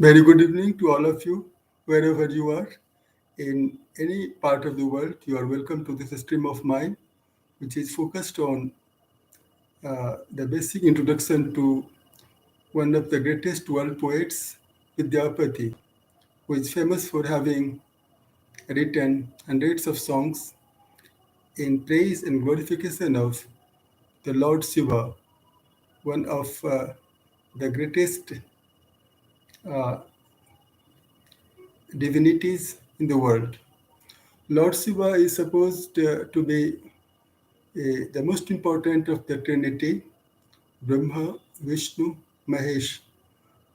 Very good evening to all of you, wherever you are. In any part of the world, you are welcome to this stream of mine, which is focused on the basic introduction to one of the greatest world poets, Vidyapati, who is famous for having written hundreds of songs in praise and glorification of the Lord Shiva, one of the greatest uh, divinities in the world. Lord Shiva is supposed to be the most important of the Trinity, Brahma, Vishnu, Mahesh.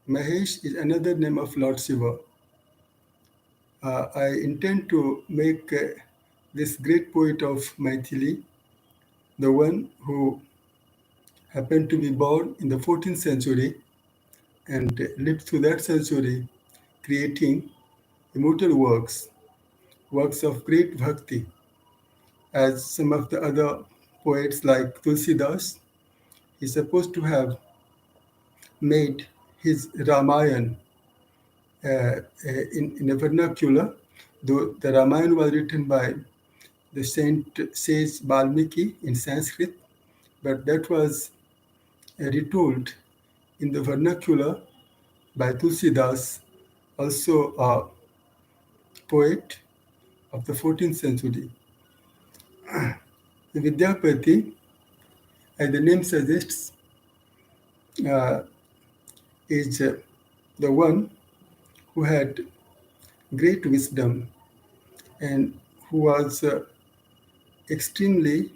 Mahesh is another name of Lord Shiva. I intend to make this great poet of Maithili, the one who happened to be born in the 14th century and lived through that century, creating immortal works, works of great bhakti, as some of the other poets like Tulsidas is supposed to have made his Ramayana in a vernacular, though the Ramayana was written by the saint sage Valmiki in Sanskrit, but that was retold in the vernacular by Tulsidas, also a poet of the 14th century. Vidyapati, as the name suggests, uh, is the one who had great wisdom and who was extremely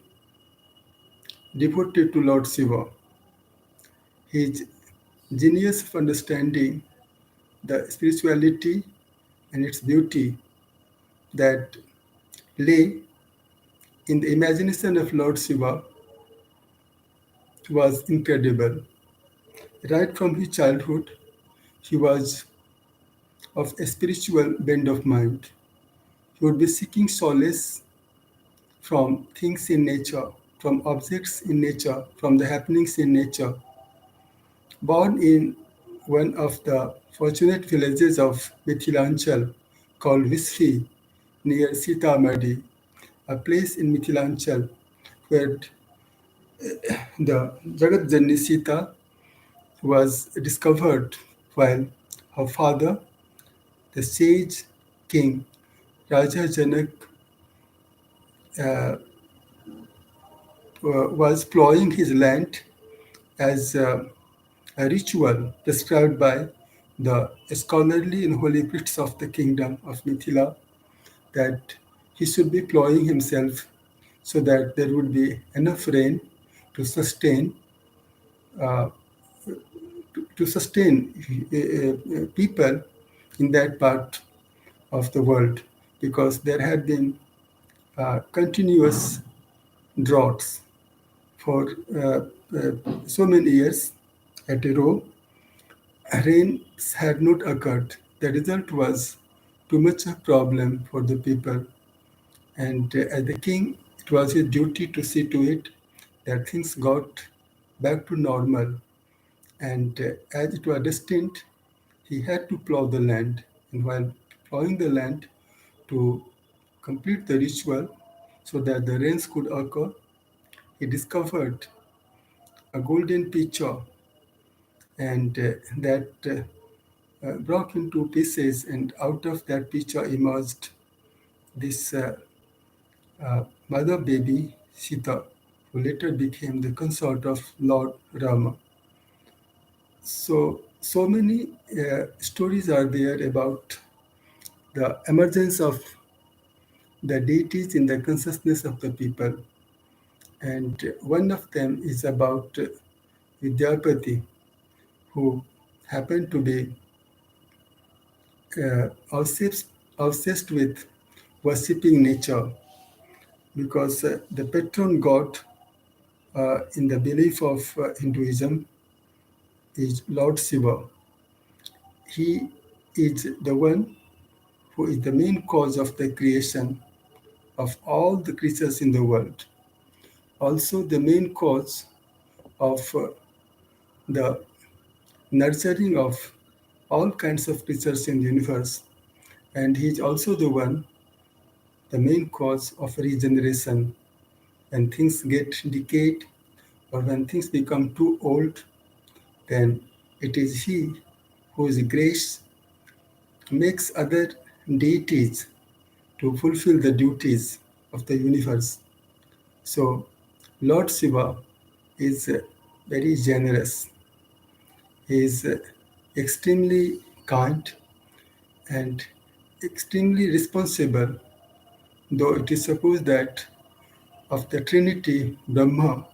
devoted to Lord Shiva. His genius of understanding the spirituality and its beauty that lay in the imagination of Lord Shiva was incredible. Right from his childhood, he was of a spiritual bent of mind. He would be seeking solace from things in nature, from objects in nature, from the happenings in nature. Born in one of the fortunate villages of Mithilanchal called Visfi near Sitamarhi, a place in Mithilanchal where the Jagat Janni Sita was discovered while her father, the sage king Raja Janak, uh, was plowing his land as a ritual prescribed by the scholarly and holy priests of the kingdom of Mithila, that he should be plowing himself so that there would be enough rain to sustain uh, to sustain people in that part of the world, because there had been continuous droughts for so many years at a row. Rains had not occurred. The result was too much a problem for the people. And as the king, it was his duty to see to it that things got back to normal. And as it was destined, he had to plow the land. And while plowing the land to complete the ritual so that the rains could occur, he discovered a golden pitcher, and that broke into pieces, and out of that pitcher emerged this mother baby Sita, who later became the consort of Lord Rama. So many stories are there about the emergence of the deities in the consciousness of the people. And one of them is about Vidyapati, who happened to be obsessed with worshipping nature, because the patron god in the belief of Hinduism is Lord Shiva. He is the one who is the main cause of the creation of all the creatures in the world. Also, the main cause of the nurturing of all kinds of creatures in the universe, and he is also the one, the main cause of regeneration. When things get decayed or when things become too old, then it is he whose grace makes other deities to fulfill the duties of the universe. So, Lord Shiva is very generous. He is extremely kind and extremely responsible, though it is supposed that of the Trinity, Brahma,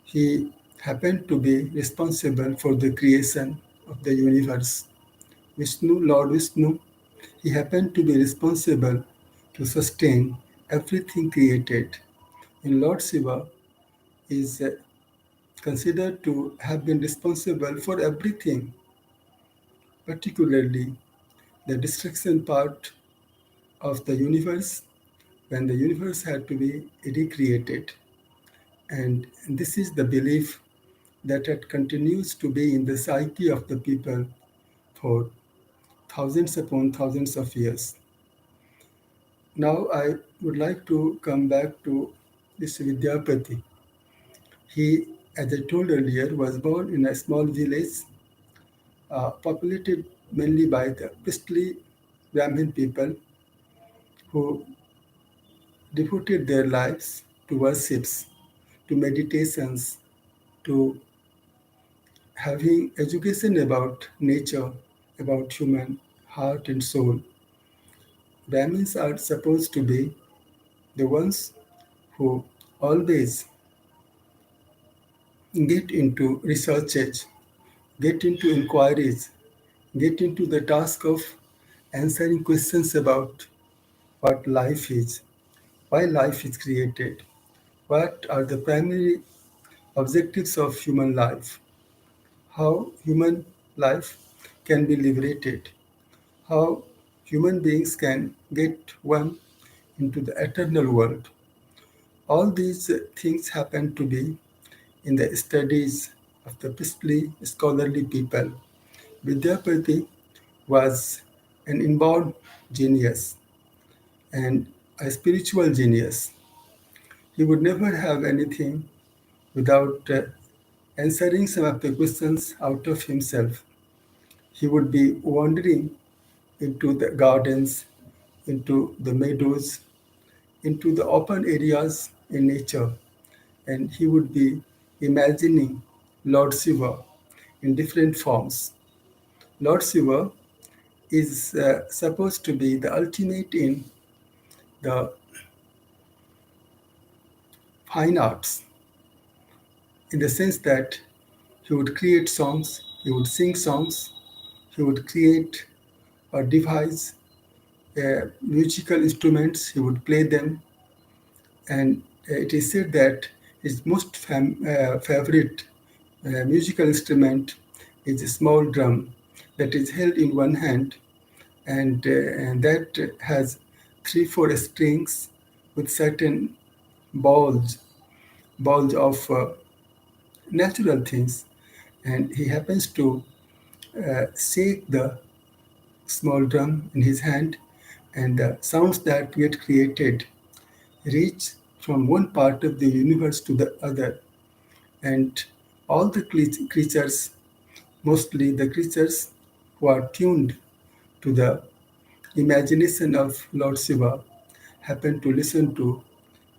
he happened to be responsible for the creation of the universe. Vishnu, Lord Vishnu, he happened to be responsible to sustain everything created. And Lord Shiva is considered to have been responsible for everything, particularly the destruction part of the universe when the universe had to be recreated. And this is the belief that it continues to be in the psyche of the people for thousands upon thousands of years. Now I would like to come back to this Vidyapati. He, as I told earlier, was born in a small village populated mainly by the priestly Brahmin people who devoted their lives to worships, to meditations, to having education about nature, about human heart and soul. Brahmins are supposed to be the ones who always get into researches, get into inquiries, get into the task of answering questions about what life is, why life is created, what are the primary objectives of human life, how human life can be liberated, how human beings can get one into the eternal world. All these things happen to be in the studies of the priestly scholarly people. Vidyapati was an inborn genius and a spiritual genius. He would never have anything without answering some of the questions out of himself. He would be wandering into the gardens, into the meadows, into the open areas in nature, and he would be imagining Lord Shiva in different forms. Lord Shiva is supposed to be the ultimate in the fine arts, in the sense that he would create songs, he would sing songs, he would create or devise musical instruments, he would play them, and it is said that his most favorite musical instrument is a small drum that is held in one hand and that has 3 4 strings with certain balls, balls of natural things, and he happens to shake the small drum in his hand, and the sounds that get created reach from one part of the universe to the other, and all the creatures, mostly the creatures who are tuned to the imagination of Lord Shiva, happen to listen to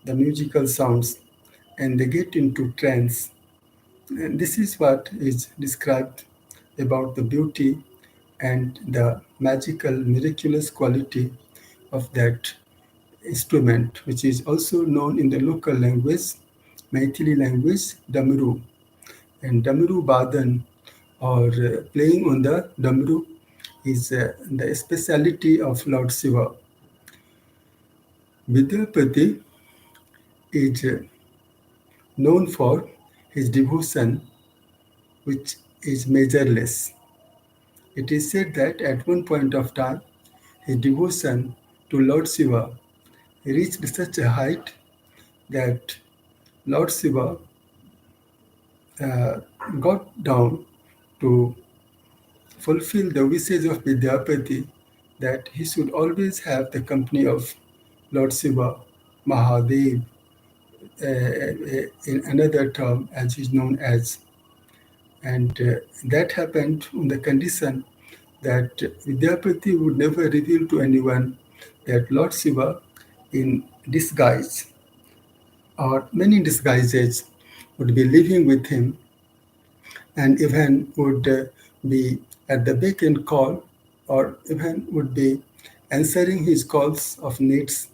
the musical sounds and they get into trance. And this is what is described about the beauty and the magical, miraculous quality of that instrument, which is also known in the local language, Maithili language, Damaru. And Damaru Badan, or playing on the Damaru, is the speciality of Lord Shiva. Vidyapati is known for his devotion, which is measureless. It is said that at one point of time, his devotion to Lord Shiva reached such a height that Lord Shiva uh, got down to fulfill the wishes of Vidyapati that he should always have the company of Lord Shiva, Mahadev, in another term as is known as. And that happened on the condition that Vidyapati would never reveal to anyone that Lord Shiva, in disguise or many disguises, would be living with him and even would be at the beck and call, or even would be answering his calls of needs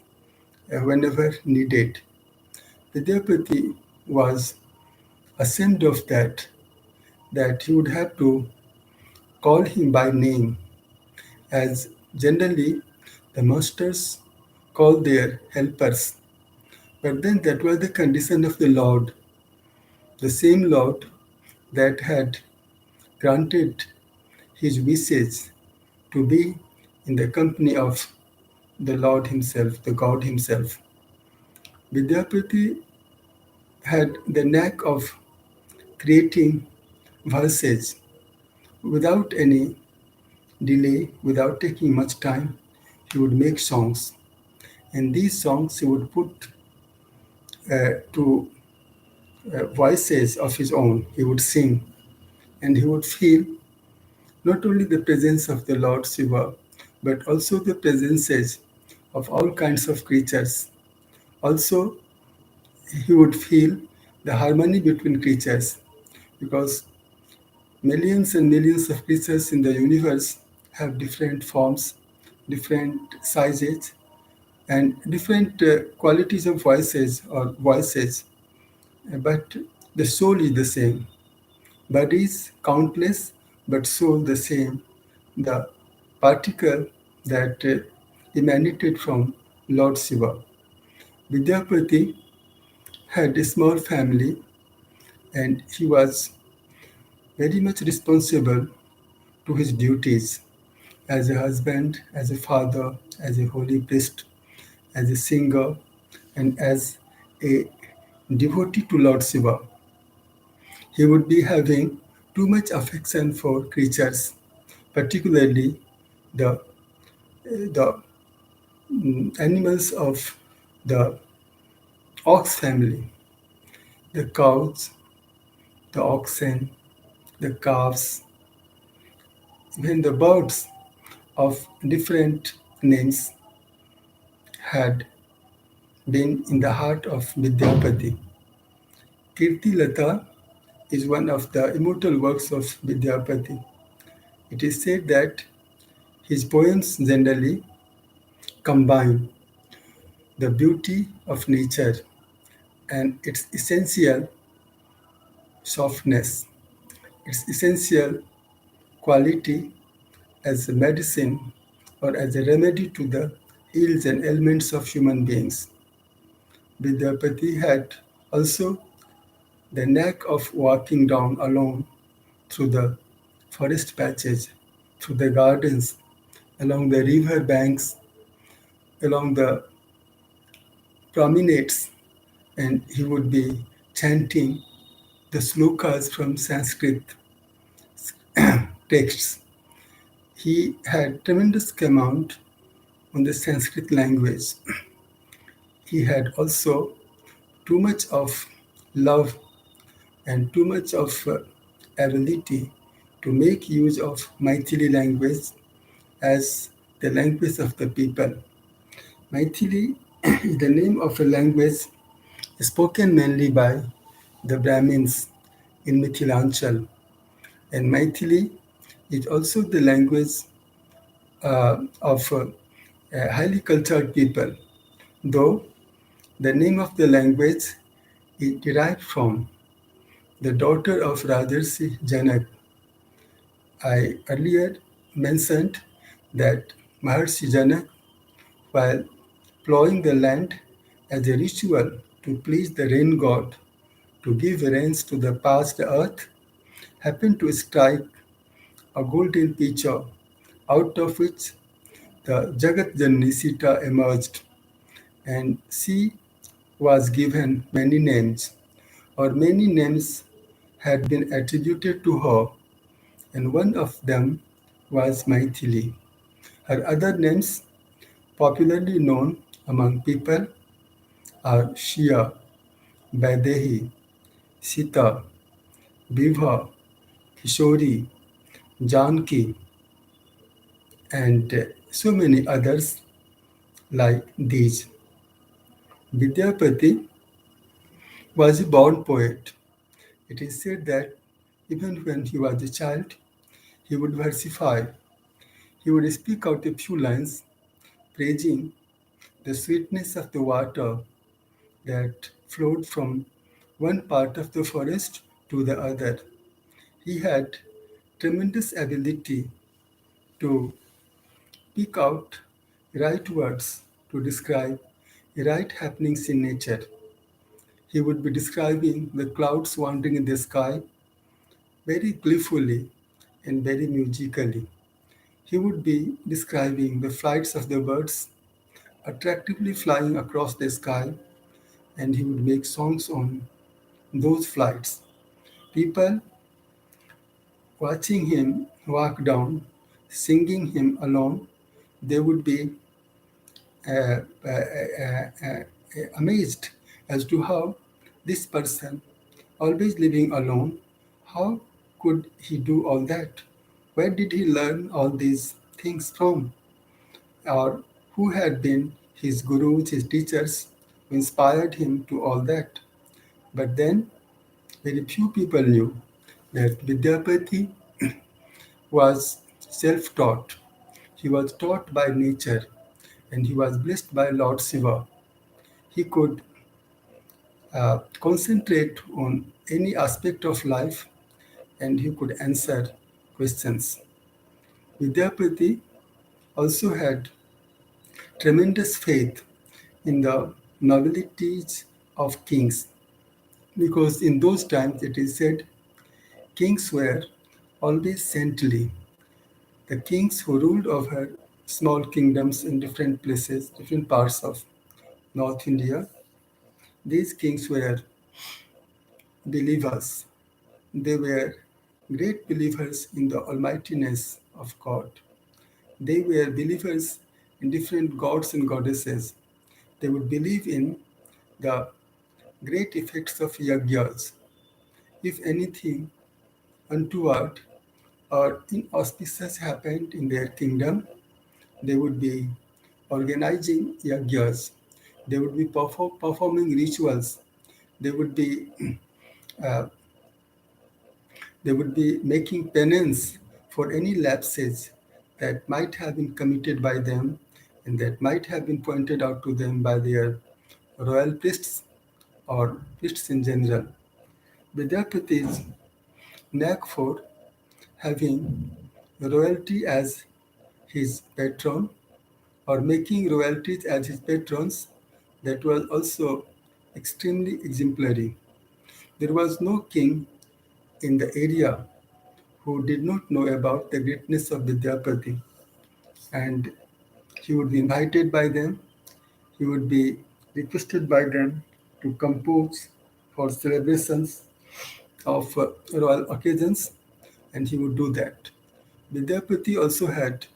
whenever needed. Vidyapati was ashamed of that he would have to call him by name, as generally the masters call their helpers. But then that was the condition of the Lord, the same Lord that had granted his wishes to be in the company of the Lord Himself, the God Himself. Vidyapati had the knack of creating verses without any delay, without taking much time. He would make songs, and these songs he would put to voices of his own. He would sing, and he would feel not only the presence of the Lord Shiva, but also the presences of all kinds of creatures. Also, he would feel the harmony between creatures, because millions and millions of creatures in the universe have different forms, different sizes, and different qualities of voices, but the soul is the same. Bodies countless, but soul the same. The particle that emanated from Lord Shiva. Vidyapati had a small family, and he was very much responsible to his duties as a husband, as a father, as a holy priest, as a singer, and as a devotee to Lord Shiva. He would be having too much affection for creatures, particularly the animals of the ox family, the cows, the oxen, the calves, even the birds of different names had been in the heart of Vidyapati. Kirti Lata is one of the immortal works of Vidyapati. It is said that his poems generally combine the beauty of nature and its essential softness, its essential quality as a medicine or as a remedy to the ills and ailments of human beings. Vidyapati had also the knack of walking down alone through the forest patches, through the gardens, along the river banks, along the promenades, and he would be chanting the slokas from Sanskrit texts. He had tremendous command on the Sanskrit language. He had also too much of love and too much of ability to make use of Maithili language as the language of the people. Maithili is the name of a language spoken mainly by the Brahmins in Mithilanchal, and Maithili is also the language of highly cultured people, though the name of the language is derived from the daughter of Rajarsi Janak. I earlier mentioned that Maharshi Janak, while plowing the land as a ritual to please the rain god, to give rains to the parched earth, happened to strike a golden pitcher, out of which the Jagat Janani Sita emerged, and she was given many names, or many names had been attributed to her, and one of them was Maithili. Her other names, popularly known among people, are Shia, Vaidehi, Sita, Bibha, Kishori, Janki, and so many others like these. Vidyapati was a born poet. It is said that even when he was a child, he would versify. He would speak out a few lines praising the sweetness of the water that flowed from one part of the forest to the other. He had tremendous ability to pick out right words to describe right happenings in nature. He would be describing the clouds wandering in the sky very gleefully and very musically. He would be describing the flights of the birds attractively flying across the sky, and he would make songs on those flights. People watching him walk down, singing him along, they would be uh, uh, amazed as to how this person, always living alone, how could he do all that? Where did he learn all these things from? Or who had been his gurus, his teachers, who inspired him to all that? But then, very few people knew that Vidyapati was self taught. He was taught by nature and he was blessed by Lord Shiva. He could concentrate on any aspect of life and he could answer questions. Vidyapati also had tremendous faith in the nobilities of kings because in those times it is said kings were always saintly. The kings who ruled over small kingdoms in different places, different parts of North India, these kings were believers. They were great believers in the almightiness of God. They were believers in different gods and goddesses. They would believe in the great effects of yajnas. If anything untoward or inauspicious happened in their kingdom, they would be organizing yajnas. They would be performing rituals. They would be uh, they would be making penance for any lapses that might have been committed by them and that might have been pointed out to them by their royal priests or priests in general. Vidyapati's knack for having royalty as his patron or making royalties as his patrons, that was also extremely exemplary. There was no king in the area who did not know about the greatness of Vidyapati, and he would be invited by them, he would be requested by them to compose for celebrations of royal occasions, and he would do that. Vidyapati also had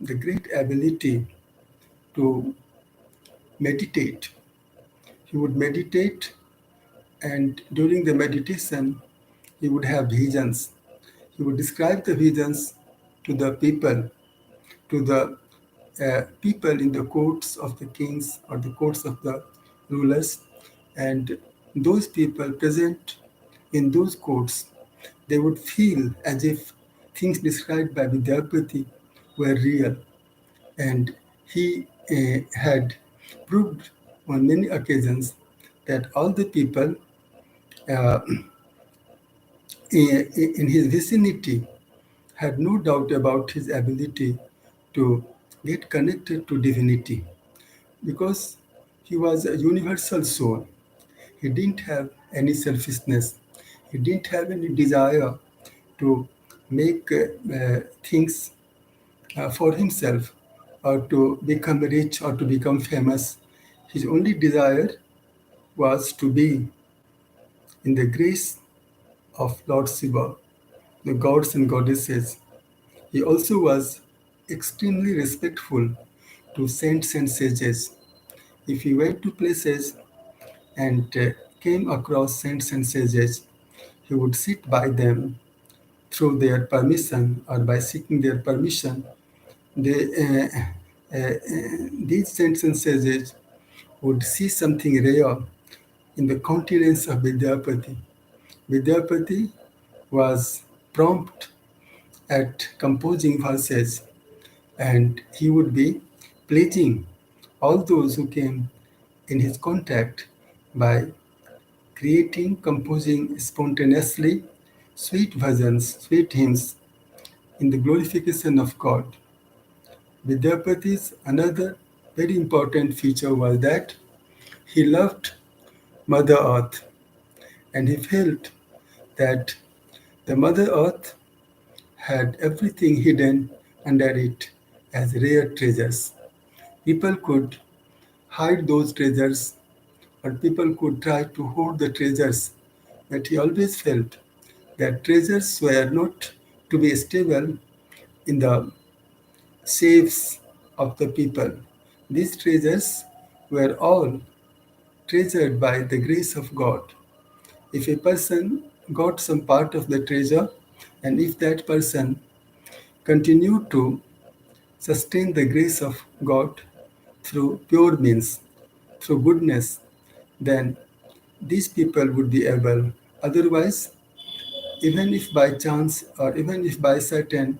the great ability to meditate. He would meditate, and during the meditation, he would have visions. He would describe the visions to the people, to the people in the courts of the kings or the courts of the rulers, and those people present in those courts, they would feel as if things described by Vidyapati were real. And he had proved on many occasions that all the people uh, in his vicinity had no doubt about his ability to get connected to divinity because he was a universal soul. He didn't have any selfishness. He didn't have any desire to make things for himself or to become rich or to become famous. His only desire was to be in the grace of Lord Shiva, the gods and goddesses. He also was extremely respectful to saints and sages. If he went to places and came across saints and sages, he would sit by them through their permission or by seeking their permission. They, these saints and sages would see something rare in the countenance of Vidyapati. Vidyapati was prompt at composing verses, and he would be pleasing all those who came in his contact by creating, composing spontaneously sweet bhajans, sweet hymns in the glorification of God. Vidyapati's another very important feature was that he loved Mother Earth, and he felt that the Mother Earth had everything hidden under it as rare treasures. People could hide those treasures, or people could try to hoard the treasures, but he always felt that treasures were not to be stable in the safes of the people. These treasures were all treasured by the grace of God. If a person got some part of the treasure, and if that person continued to sustain the grace of God through pure means, through goodness, then these people would be able. Otherwise, even if by chance or even if by certain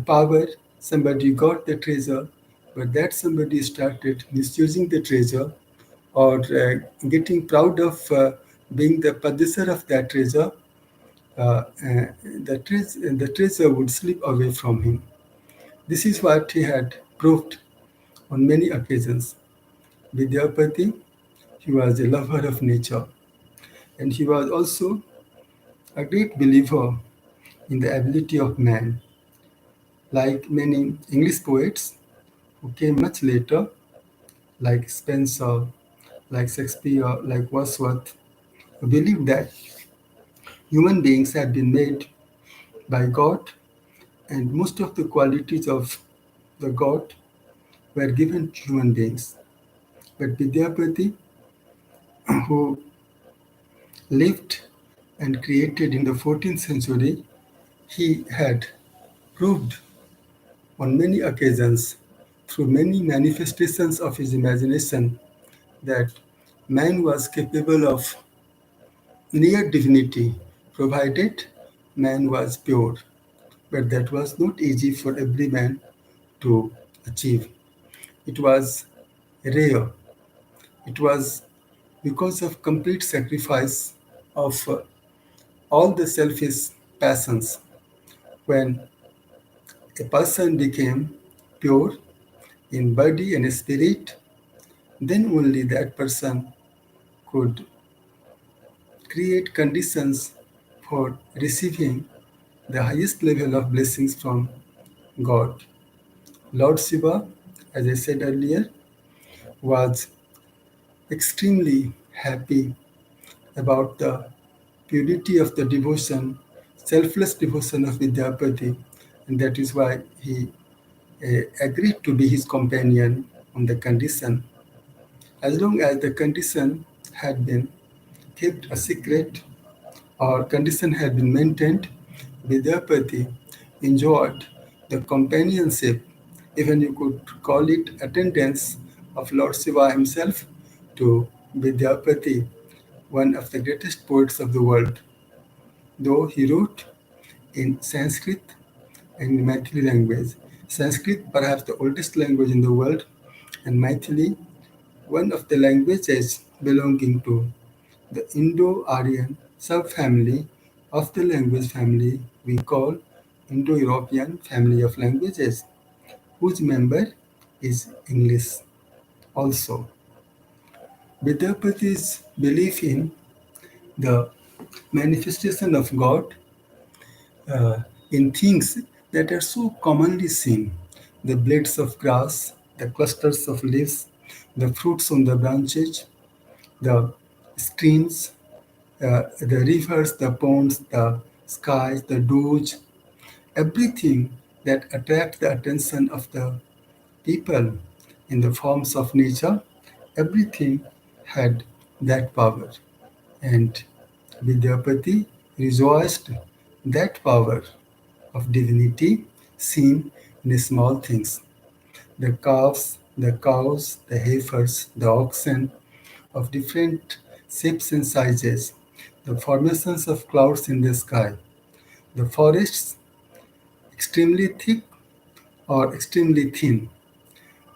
power somebody got the treasure, but that somebody started misusing the treasure or getting proud of being the possessor of that treasure, uh, uh, the treasure would slip away from him. This is what he had proved on many occasions. Vidyapati, he was a lover of nature, and he was also a great believer in the ability of man. Like many English poets who came much later, like Spencer, like Shakespeare, like Wordsworth, who believed that human beings had been made by God, and most of the qualities of the God were given to human beings. But Vidyapati, who lived and created in the 14th century, he had proved on many occasions through many manifestations of his imagination that man was capable of near divinity provided man was pure. But that was not easy for every man to achieve. It was rare. It was because of complete sacrifice of all the selfish passions. When a person became pure in body and spirit, then only that person could create conditions for receiving the highest level of blessings from God. Lord Shiva, as I said earlier, was extremely happy about the purity of the devotion, selfless devotion of Vidyapati, and that is why he agreed to be his companion on the condition. As long as the condition had been kept a secret or condition had been maintained, Vidyapati enjoyed the companionship, even you could call it attendance, of Lord Shiva himself to Vidyapati, one of the greatest poets of the world. Though he wrote in Sanskrit and Maithili language. Sanskrit, perhaps the oldest language in the world, and Maithili, one of the languages belonging to the Indo-Aryan subfamily of the language family we call Indo-European family of languages, whose member is English also. Vidyapati's belief in the manifestation of God uh, in things that are so commonly seen: the blades of grass, the clusters of leaves, the fruits on the branches, the streams, the rivers, the ponds, the skies, the dews, everything that attracts the attention of the people in the forms of nature, everything had that power. And Vidyapati rejoiced that power of divinity seen in small things. The calves, the cows, the heifers, the oxen of different shapes and sizes, the formations of clouds in the sky, the forests extremely thick or extremely thin,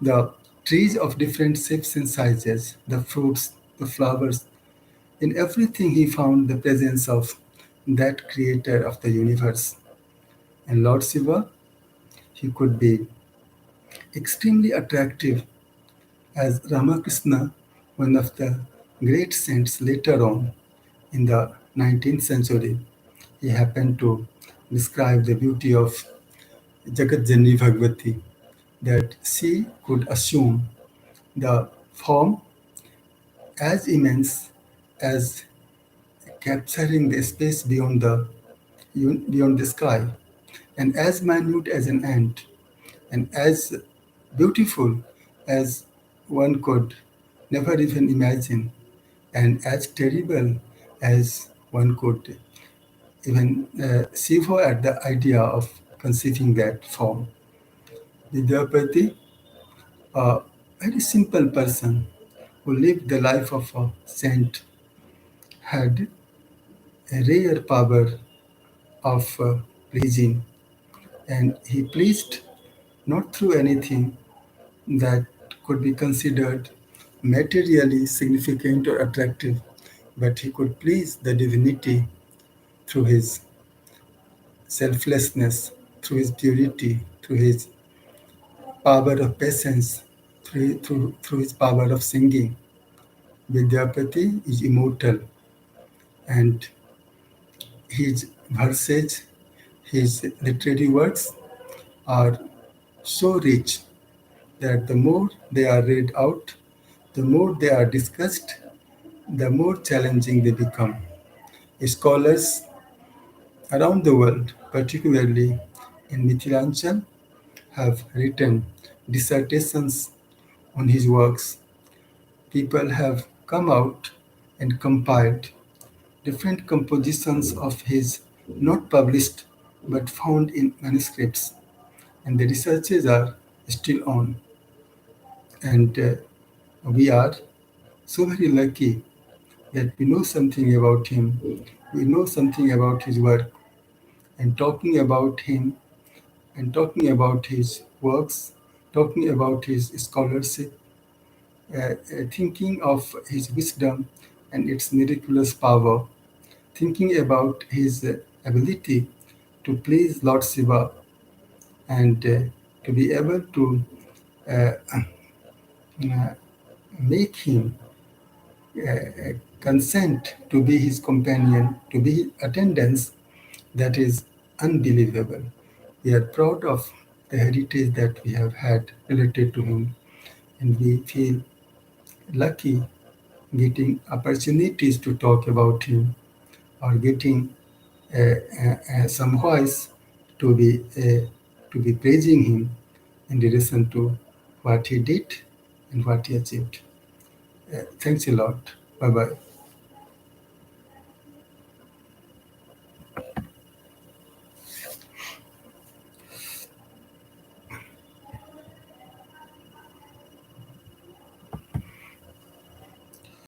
the trees of different shapes and sizes, the fruits, the flowers. In everything he found the presence of that creator of the universe. And Lord Shiva, he could be extremely attractive as Ramakrishna, one of the great saints later on in the 19th century. He happened to describe the beauty of Jagat Janni Bhagavati, that she could assume the form as immense as capturing the space beyond the sky, and as minute as an ant, and as beautiful as one could never even imagine, and as terrible as one could even shiver at the idea of conceiving that form. Vidyapati, a very simple person who lived the life of a saint, had a rare power of pleasing, and he pleased not through anything that could be considered materially significant or attractive, but he could please the divinity through his selflessness, through his purity, through his power of patience, through his power of singing. Vidyapati is immortal, and his verses, his literary works are so rich that the more they are read out, the more they are discussed, the more challenging they become. Scholars around the world, particularly in Mithilanchal, have written dissertations on his works. People have come out and compiled different compositions of his not published but found in manuscripts, and the researches are still on. And we are so very lucky that we know something about him, we know something about his work, and talking about him and talking about his works, talking about his scholarship, thinking of his wisdom and its miraculous power, thinking about his ability to please Lord Shiva and to be able to uh, uh, make him consent to be his companion, to be his attendants, that is unbelievable. We are proud of the heritage that we have had related to him, and we feel lucky getting opportunities to talk about him or getting some voice to be praising him in relation to what he did and what he achieved. Thanks a lot. Bye bye.